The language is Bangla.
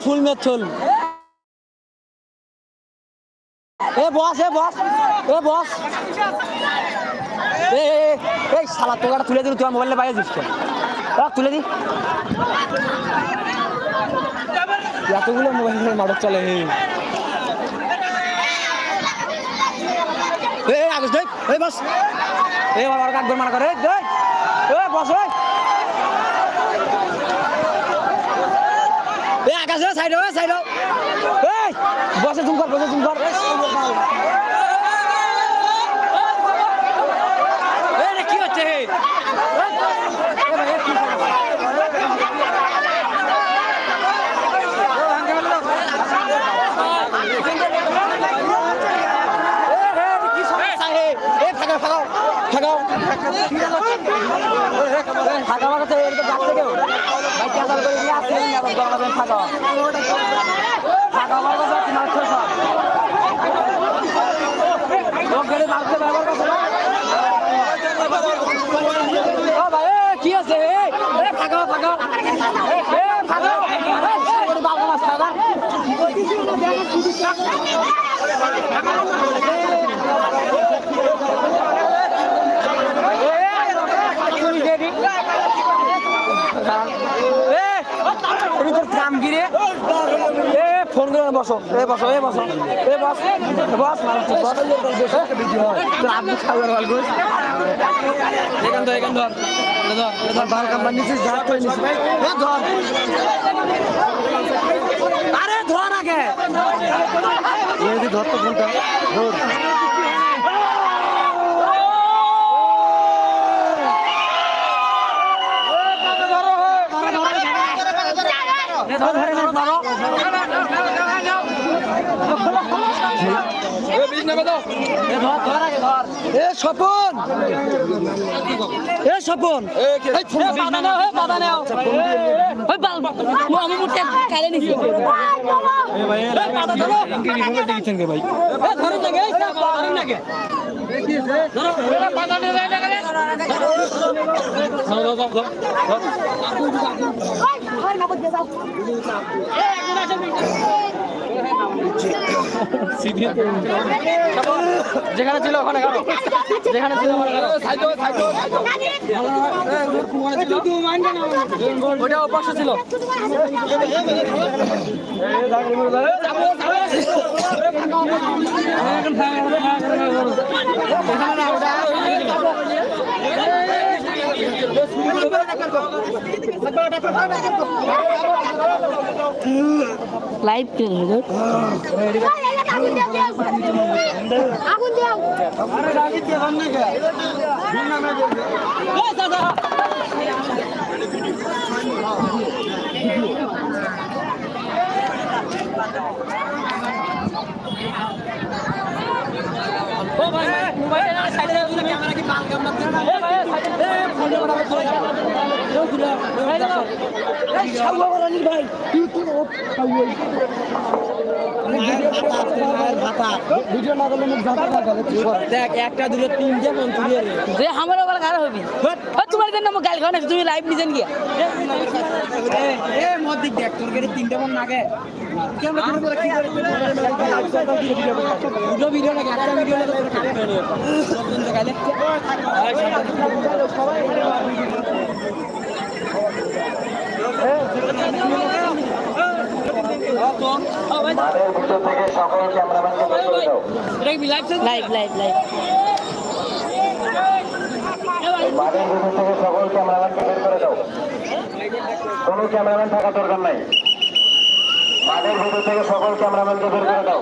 ফুল মেথল বস বস এই শালা তোকাটা তুলে দিল, তোমার মোবাইলে বাইরে দিস তুলে দি। এতগুলো মোবাইল মাদক চলে আগে দেখ বস একবার মানা করে বস আকাশ সাইড বসে জুম কর কি হচ্ছে কি আছে ফোন করে বসো বস আরে ধর আগে ধর তো ফোনটা ধর স্বপন যেখানে ছিল ওখানে যেখানে ছিল ওটা অপাশ ছিল লাইভ আগুন দাও আরে রাজি কে সামনে কে বিনা মে দে ও দাদা ও ভাই মোবাইল না সাইডে দাও তুমি ক্যামেরা কি বাল কাম না এ ভাই সাইডে ফোন বড় করে দাও দিলা এই ছাওয়া রানি ভাই তুই তো ছাওয়া ভিডিও না করলে মুখ ঝাঁটা না করে দেখ একটা দুটো তিনটে ফোন তুলে যে আমারও গলা গাল হবি তোমার জন্য আমি গাল খাও না তুমি লাইভ নিছেন কি এ মত দিক দেখ তোর কাছে তিনটে ফোন নাগে ক্যামেরা ধরে করে কি করে দুটো ভিডিও লাগে একটা ভিডিও লাগে তোর কাটতে হবে পর্যন্ত গালে লাইভ লাইভ লাইভ সকল ক্যামেরাম্যানকে বের করে দাও কোনো ক্যামেরাম্যান থাকা দরকার নাই মাঠের ভিতর থেকে সকল ক্যামেরাম্যানকে বের করে দাও